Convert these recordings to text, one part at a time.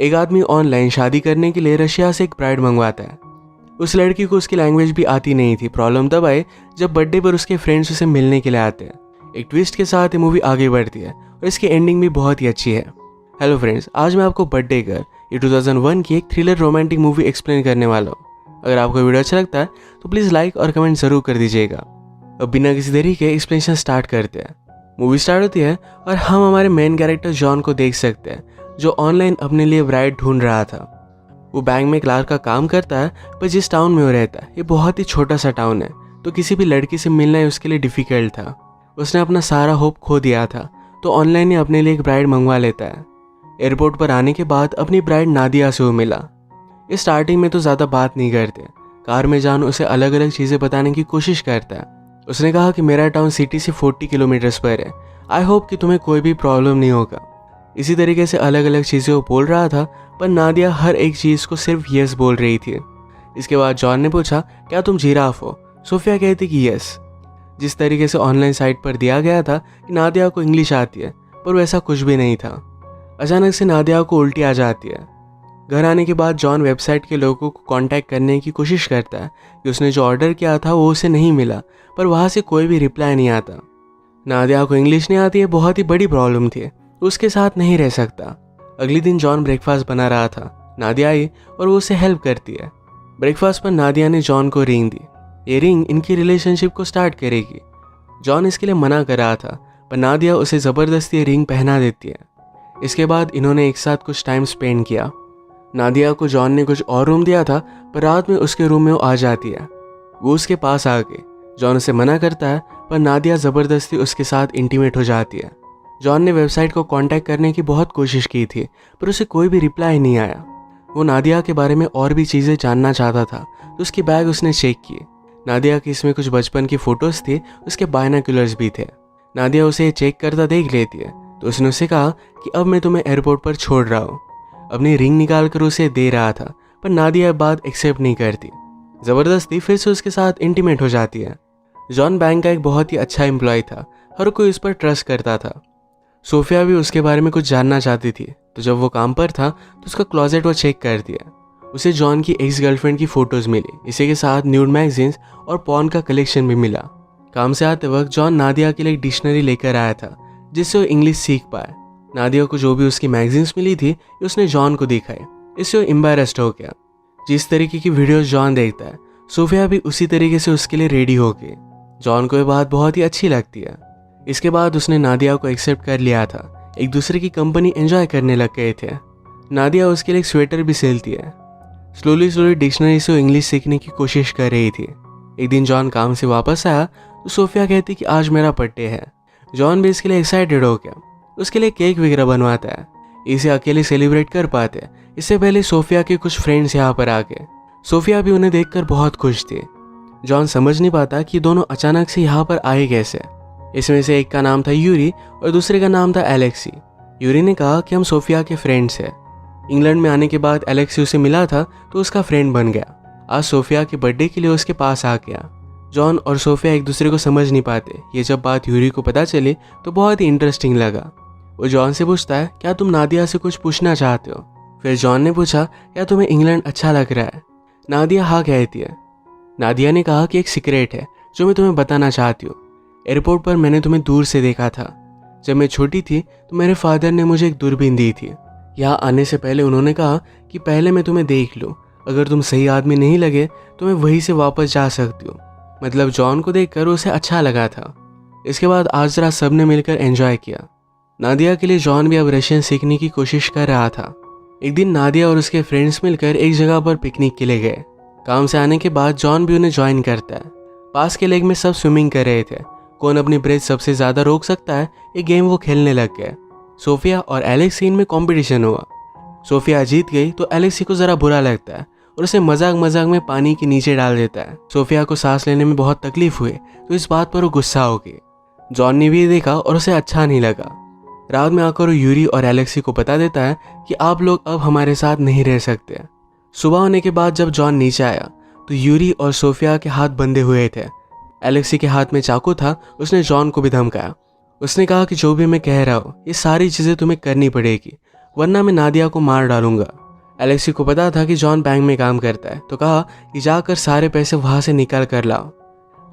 एक आदमी ऑनलाइन शादी करने के लिए रशिया से एक ब्राइड मंगवाता है। उस लड़की को उसकी लैंग्वेज भी आती नहीं थी। प्रॉब्लम तब आई जब बर्थडे पर उसके फ्रेंड्स उसे मिलने के लिए आते हैं। एक ट्विस्ट के साथ ये मूवी आगे बढ़ती है और इसकी एंडिंग भी बहुत ही अच्छी है। हेलो फ्रेंड्स, आज मैं आपको बर्थडे गर्ल ये 2001 की एक थ्रिलर रोमांटिक मूवी एक्सप्लेन करने वाला हूँ। अगर आपको वीडियो अच्छा लगता है तो प्लीज़ लाइक और कमेंट ज़रूर कर दीजिएगा। अब बिना किसी देरी के एक्सप्लेनेशन स्टार्ट करते हैं। मूवी स्टार्ट होती है और हम हमारे मेन कैरेक्टर जॉन को देख सकते हैं, जो ऑनलाइन अपने लिए ब्राइड ढूंढ रहा था। वो बैंक में क्लार्क का काम करता है, पर जिस टाउन में वो रहता है ये बहुत ही छोटा सा टाउन है, तो किसी भी लड़की से मिलना ही उसके लिए डिफ़िकल्ट था। उसने अपना सारा होप खो दिया था, तो ऑनलाइन ही अपने लिए एक ब्राइड मंगवा लेता है। एयरपोर्ट पर आने के बाद अपनी ब्राइड नादिया से वो मिला। ये स्टार्टिंग में तो ज़्यादा बात नहीं करते। कार में जॉन उसे अलग अलग चीज़ें बताने की कोशिश करता है। उसने कहा कि मेरा टाउन सिटी से 40 किलोमीटर्स पर है। आई होप कि तुम्हें कोई भी प्रॉब्लम नहीं होगा। इसी तरीके से अलग अलग चीज़ें वो बोल रहा था, पर नादिया हर एक चीज़ को सिर्फ यस बोल रही थी। इसके बाद जॉन ने पूछा, क्या तुम जिराफ हो? सोफिया कहती कि यस। जिस तरीके से ऑनलाइन साइट पर दिया गया था कि नादिया को इंग्लिश आती है, पर वैसा कुछ भी नहीं था। अचानक से नादिया को उल्टी आ जाती है। घर आने के बाद जॉन वेबसाइट के लोगों को कांटेक्ट करने की कोशिश करता है कि उसने जो ऑर्डर किया था वो उसे नहीं मिला, पर वहाँ से कोई भी रिप्लाई नहीं आता। नादिया को इंग्लिश नहीं आती है, बहुत ही बड़ी प्रॉब्लम थी, उसके साथ नहीं रह सकता। अगले दिन जॉन ब्रेकफास्ट बना रहा था। नादिया आई और वो उसे हेल्प करती है। ब्रेकफास्ट पर नादिया ने जॉन को रिंग दी। ये रिंग इनकी रिलेशनशिप को स्टार्ट करेगी। जॉन इसके लिए मना कर रहा था, पर नादिया उसे ज़बरदस्ती रिंग पहना देती है। इसके बाद इन्होंने एक साथ कुछ टाइम स्पेंड किया। नादिया को जॉन ने कुछ और रूम दिया था, पर रात में उसके रूम में वो आ जाती है। वो उसके पास आके जॉन उसे मना करता है, पर नादिया ज़बरदस्ती उसके साथ इंटीमेट हो जाती है। जॉन ने वेबसाइट को कांटेक्ट करने की बहुत कोशिश की थी, पर उसे कोई भी रिप्लाई नहीं आया। वो नादिया के बारे में और भी चीज़ें जानना चाहता था, तो उसकी बैग उसने चेक की। नादिया की इसमें कुछ बचपन की फ़ोटोज़ थी, उसके बायनोक्यूलर्स भी थे। नादिया उसे चेक करता देख लेती है, तो उसने उसे कहा कि अब मैं तुम्हें एयरपोर्ट पर छोड़ रहा हूँ। अपनी रिंग निकाल कर उसे दे रहा था, पर नादिया बात एक्सेप्ट नहीं करती। ज़बरदस्ती फिर से उसके साथ इंटीमेट हो जाती है। जॉन बैंक का एक बहुत ही अच्छा एम्प्लॉय था, हर कोई उस पर ट्रस्ट करता था। सोफिया भी उसके बारे में कुछ जानना चाहती थी, तो जब वो काम पर था तो उसका क्लोजेट वो चेक कर दिया। उसे जॉन की एक्स गर्लफ्रेंड की फ़ोटोज़ मिली, इसी के साथ न्यूड मैगजीन्स और पॉर्न का कलेक्शन भी मिला। काम से आते वक्त जॉन नादिया के लिए एक डिक्शनरी लेकर आया था, जिससे वो इंग्लिश सीख पाए। नादिया को जो भी उसकी मैगजीन्स मिली थी उसने जॉन को दिखाई। इससे वो एम्बैरेस्ड हो गया। जिस तरीके की वीडियोस जॉन देखता है, सोफिया भी उसी तरीके से उसके लिए रेडी हो गई। जॉन को ये बात बहुत ही अच्छी लगती है। इसके बाद उसने नादिया को एक्सेप्ट कर लिया था। एक दूसरे की कंपनी एंजॉय करने लग गए थे। नादिया उसके लिए एक स्वेटर भी सिलती है। स्लोली डिक्शनरी से वो इंग्लिश सीखने की कोशिश कर रही थी। एक दिन जॉन काम से वापस आया तो सोफिया कहती कि आज मेरा बर्थडे है। जॉन भी इसके लिए एक्साइटेड हो गया। उसके लिए केक वगैरह बनवाता है। इसे अकेले सेलिब्रेट कर पाते। इससे पहले सोफिया के कुछ फ्रेंड्स यहाँ पर आ गए। सोफिया भी उन्हें देखकर बहुत खुश थी। जॉन समझ नहीं पाता कि दोनों अचानक से यहाँ पर आए कैसे। इसमें से एक का नाम था यूरी और दूसरे का नाम था एलेक्सी। यूरी ने कहा कि हम सोफिया के फ्रेंड्स हैं। इंग्लैंड में आने के बाद एलेक्सी उसे मिला था, तो उसका फ्रेंड बन गया। आज सोफिया के बर्थडे के लिए उसके पास आ गया। जॉन और सोफिया एक दूसरे को समझ नहीं पाते। ये जब बात यूरी को पता चली तो बहुत ही इंटरेस्टिंग लगा। वो जॉन से पूछता है, क्या तुम नादिया से कुछ पूछना चाहते हो? फिर जॉन ने पूछा, क्या तुम्हें इंग्लैंड अच्छा लग रहा है? नादिया हाँ कहती है। नादिया ने कहा कि एक सीक्रेट है जो मैं तुम्हें बताना चाहती हूँ। एयरपोर्ट पर मैंने तुम्हें दूर से देखा था। जब मैं छोटी थी तो मेरे फादर ने मुझे एक दूरबीन दी थी। यहाँ आने से पहले उन्होंने कहा कि पहले मैं तुम्हें देख लूँ, अगर तुम सही आदमी नहीं लगे तो मैं वहीं से वापस जा सकती हूँ। मतलब जॉन को देखकर उसे अच्छा लगा था। इसके बाद आज रात सब ने मिलकर एंजॉय किया। नादिया के लिए जॉन भी अब रशियन सीखने की कोशिश कर रहा था। एक दिन नादिया और उसके फ्रेंड्स मिलकर एक जगह पर पिकनिक के लिए गए। काम से आने के बाद जॉन भी उन्हें ज्वाइन करता है। पास के लेक में सब स्विमिंग कर रहे थे। कौन अपनी ब्रेथ सबसे ज़्यादा रोक सकता है, ये गेम वो खेलने लग गए। सोफिया और एलेक्सी में कंपटीशन हुआ। सोफिया जीत गई तो एलेक्सी को ज़रा बुरा लगता है और उसे मजाक मजाक में पानी के नीचे डाल देता है। सोफिया को सांस लेने में बहुत तकलीफ हुई, तो इस बात पर वो गुस्सा हो गई। जॉन ने भी देखा और उसे अच्छा नहीं लगा। रात में आकर वो यूरी और एलेक्सी को बता देता है कि आप लोग अब हमारे साथ नहीं रह सकते। सुबह होने के बाद जब जॉन नीचे आया तो यूरी और सोफिया के हाथ बंधे हुए थे। एलेक्सी के हाथ में चाकू था। उसने जॉन को भी धमकाया। उसने कहा कि जो भी मैं कह रहा हूँ ये सारी चीज़ें तुम्हें करनी पड़ेगी, वरना मैं नादिया को मार डालूंगा। एलेक्सी को पता था कि जॉन बैंक में काम करता है, तो कहा कि जाकर सारे पैसे वहाँ से निकाल कर लाओ।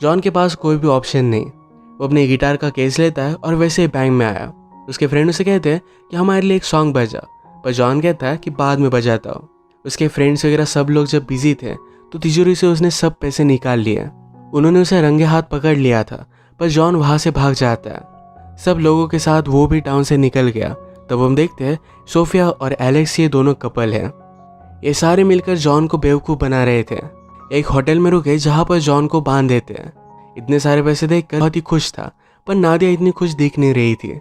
जॉन के पास कोई भी ऑप्शन नहीं, वो अपने गिटार का केस लेता है और वैसे ही बैंक में आया। उसके फ्रेंड उसे कहते हैं कि हमारे लिए एक सॉन्ग बजा, पर जॉन कहता है कि बाद में बजाता हो। उसके फ्रेंड्स वगैरह सब लोग जब बिजी थे तो तिजोरी से उसने सब पैसे निकाल लिए। उन्होंने उसे रंगे हाथ पकड़ लिया था, पर जॉन वहाँ से भाग जाता है। सब लोगों के साथ वो भी टाउन से निकल गया। तब हम देखते हैं सोफिया और एलेक्स ये दोनों कपल हैं। ये सारे मिलकर जॉन को बेवकूफ़ बना रहे थे। एक होटल में रुके जहाँ पर जॉन को बांध देते हैं। इतने सारे पैसे देखकर बहुत ही खुश था, पर नादिया इतनी खुश दिख नहीं रही थी।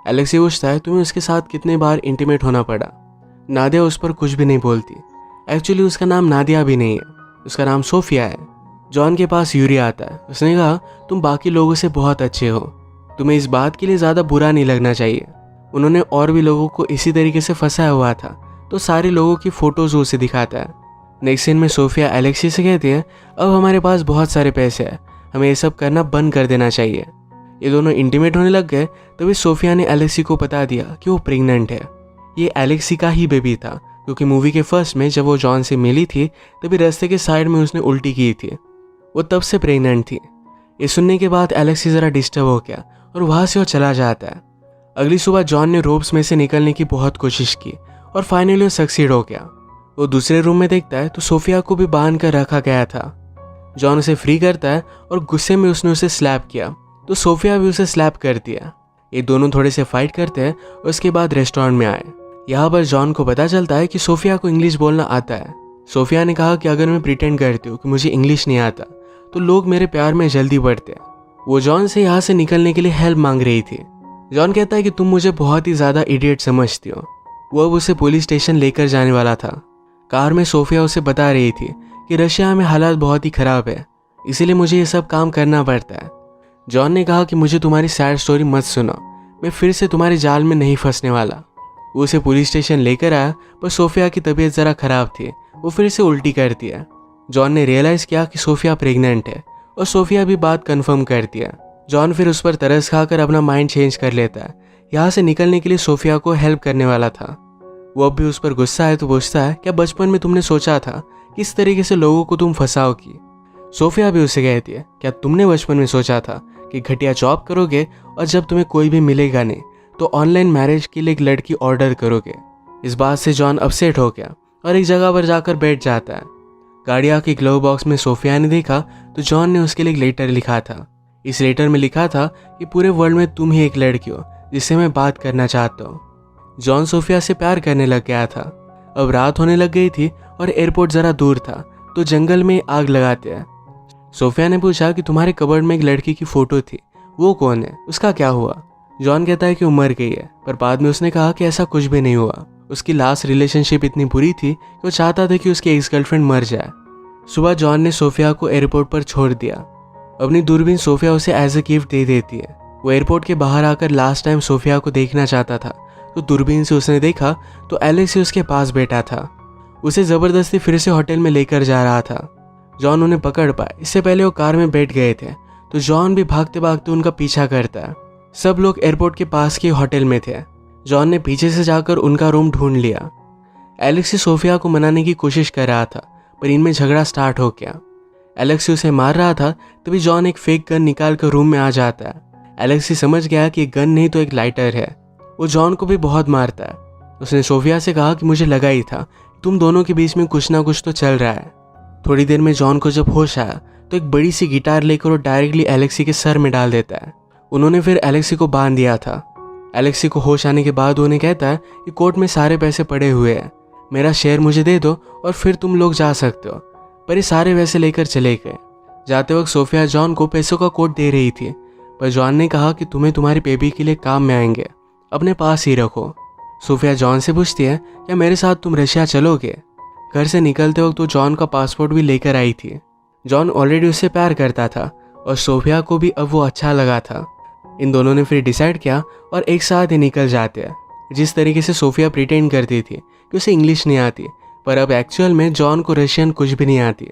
एलेक्स पूछता है तुम्हें उसके साथ कितने बार इंटीमेट होना पड़ा। नादिया उस पर कुछ भी नहीं बोलती। एक्चुअली उसका नाम नादिया भी नहीं है, उसका नाम सोफिया है। जॉन के पास यूरी आता है। उसने कहा तुम बाकी लोगों से बहुत अच्छे हो, तुम्हें इस बात के लिए ज़्यादा बुरा नहीं लगना चाहिए। उन्होंने और भी लोगों को इसी तरीके से फंसाया हुआ था, तो सारे लोगों की फ़ोटोज़ उसे दिखाता है। नेक्स्ट सीन में सोफिया एलेक्सी से कहती है अब हमारे पास बहुत सारे पैसे हैं, हमें ये सब करना बंद कर देना चाहिए। ये दोनों इंटीमेट होने लग गए। तभी सोफिया ने एलेक्सी को बता दिया कि वो प्रेग्नेंट है। ये एलेक्सी का ही बेबी था, क्योंकि मूवी के फर्स्ट में जब वो जॉन से मिली थी तभी रास्ते के साइड में उसने उल्टी की थी, वो तब से प्रेग्नेंट थी। ये सुनने के बाद एलेक्सी ज़रा डिस्टर्ब हो गया और वहाँ से वो चला जाता है। अगली सुबह जॉन ने रोप्स में से निकलने की बहुत कोशिश की और फाइनली वो सक्सीड हो गया। वो दूसरे रूम में देखता है तो सोफिया को भी बांध कर रखा गया था। जॉन उसे फ्री करता है और गुस्से में उसने उसे स्लैप किया, तो सोफिया भी उसे स्लैप कर दिया। ये दोनों थोड़े से फाइट करते हैं और उसके बाद रेस्टोरेंट में आए। यहाँ पर जॉन को पता चलता है कि सोफिया को इंग्लिश बोलना आता है। सोफिया ने कहा कि अगर मैं प्रिटेंड करती हूँ कि मुझे इंग्लिश नहीं आता तो लोग मेरे प्यार में जल्दी पड़ते हैं। वो जॉन से यहाँ से निकलने के लिए हेल्प मांग रही थी। जॉन कहता है कि तुम मुझे बहुत ही ज़्यादा इडियट समझती हो। वो अब उसे पुलिस स्टेशन लेकर जाने वाला था। कार में सोफिया उसे बता रही थी कि रशिया में हालात बहुत ही ख़राब है, इसीलिए मुझे ये सब काम करना पड़ता है। जॉन ने कहा कि मुझे तुम्हारी सैड स्टोरी मत सुनो, मैं फिर से तुम्हारे जाल में नहीं फंसने वाला। वो उसे पुलिस स्टेशन लेकर आया, पर सोफिया की तबीयत ज़रा ख़राब थी, वो फिर से उल्टी करती है। जॉन ने रियलाइज़ किया कि सोफिया प्रेग्नेंट है और सोफिया भी बात कन्फर्म करती है। जॉन फिर उस पर तरस खाकर अपना माइंड चेंज कर लेता है। यहाँ से निकलने के लिए सोफिया को हेल्प करने वाला था। वो अब भी उस पर गुस्सा है तो पूछता है क्या बचपन में तुमने सोचा था कि इस तरीके से लोगों को तुम फंसाओगी। सोफिया भी उसे कहती है क्या तुमने बचपन में सोचा था कि घटिया जॉब करोगे और जब तुम्हें कोई भी मिलेगा नहीं तो ऑनलाइन मैरिज के लिए एक लड़की ऑर्डर करोगे। इस बात से जॉन अपसेट हो गया और एक जगह पर जाकर बैठ जाता है। गाड़िया के ग्लव बॉक्स में सोफिया ने देखा तो जॉन ने उसके लिए एक लेटर लिखा था। इस लेटर में लिखा था कि पूरे वर्ल्ड में तुम ही एक लड़की हो जिससे मैं बात करना चाहता हूँ। जॉन सोफिया से प्यार करने लग गया था। अब रात होने लग गई थी और एयरपोर्ट ज़रा दूर था, तो जंगल में आग लगाते हैं। सोफिया ने पूछा कि तुम्हारे कबर्ड में एक लड़की की फ़ोटो थी, वो कौन है, उसका क्या हुआ। जॉन कहता है कि वो मर गई है, पर बाद में उसने कहा कि ऐसा कुछ भी नहीं हुआ। उसकी लास्ट रिलेशनशिप इतनी बुरी थी कि वो चाहता था कि उसकी एक्स गर्लफ्रेंड मर जाए। सुबह जॉन ने सोफिया को एयरपोर्ट पर छोड़ दिया। अपनी दूरबीन सोफिया उसे एज ए गिफ्ट दे देती है। वो एयरपोर्ट के बाहर आकर लास्ट टाइम सोफिया को देखना चाहता था, तो दूरबीन से उसने देखा तो एलेक्स उसके पास बैठा था। उसे ज़बरदस्ती फिर से होटल में लेकर जा रहा था। जॉन उन्हें पकड़ पाए, इससे पहले वो कार में बैठ गए थे, तो जॉन भी भागते भागते उनका पीछा करता है। सब लोग एयरपोर्ट के पास के होटल में थे। जॉन ने पीछे से जाकर उनका रूम ढूंढ लिया। एलेक्स सोफिया को मनाने की कोशिश कर रहा था, पर इनमें झगड़ा स्टार्ट हो गया। एलेक्स उसे मार रहा था, तभी जॉन एक फेक गन निकाल कर रूम में आ जाता है। एलेक्स समझ गया कि गन नहीं तो एक लाइटर है। वो जॉन को भी बहुत मारता है। उसने सोफिया से कहा कि मुझे लगा ही था तुम दोनों के बीच में कुछ ना कुछ तो चल रहा है। थोड़ी देर में जॉन को जब होश आया तो एक बड़ी सी गिटार लेकर वो डायरेक्टली एलेक्सी के सर में डाल देता है। उन्होंने फिर एलेक्सी को बांध दिया था। एलेक्सी को होश आने के बाद उन्हें कहता है कि कोर्ट में सारे पैसे पड़े हुए हैं, मेरा शेयर मुझे दे दो और फिर तुम लोग जा सकते हो। पर ये सारे पैसे लेकर चले गए। जाते वक्त सोफिया जॉन को पैसों का कोट दे रही थी, पर जॉन ने कहा कि तुम्हें तुम्हारी बेबी के लिए काम में आएंगे, अपने पास ही रखो। सोफिया जॉन से पूछती है क्या मेरे साथ तुम रशिया चलोगे। घर से निकलते वक्त वो जॉन का पासपोर्ट भी लेकर आई थी। जॉन ऑलरेडी उससे प्यार करता था और सोफिया को भी अब वो अच्छा लगा था। इन दोनों ने फिर डिसाइड किया और एक साथ ही निकल जाते हैं। जिस तरीके से सोफिया प्रिटेंड करती थी कि उसे इंग्लिश नहीं आती, पर अब एक्चुअल में जॉन को रशियन कुछ भी नहीं आती।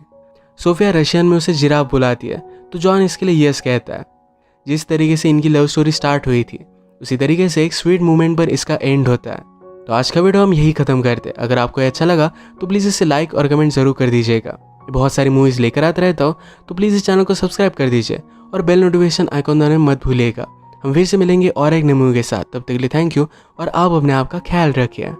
सोफिया रशियन में उसे जिराफ बुलाती है, तो जॉन इसके लिए यस कहता है। जिस तरीके से इनकी लव स्टोरी स्टार्ट हुई थी उसी तरीके से एक स्वीट मोमेंट पर इसका एंड होता है। तो आज का वीडियो हम यही खत्म करते हैं। अगर आपको ये अच्छा लगा तो प्लीज़ इसे लाइक और कमेंट जरूर कर दीजिएगा। बहुत सारी मूवीज़ लेकर आता रहता हूँ, तो प्लीज़ इस चैनल को सब्सक्राइब कर दीजिए और बेल नोटिफिकेशन आइकॉन दबाना मत भूलिएगा। हम फिर से मिलेंगे और एक नई मूवी के साथ। तब तक के लिए थैंक यू और आप अपने आप का ख्याल रखिए।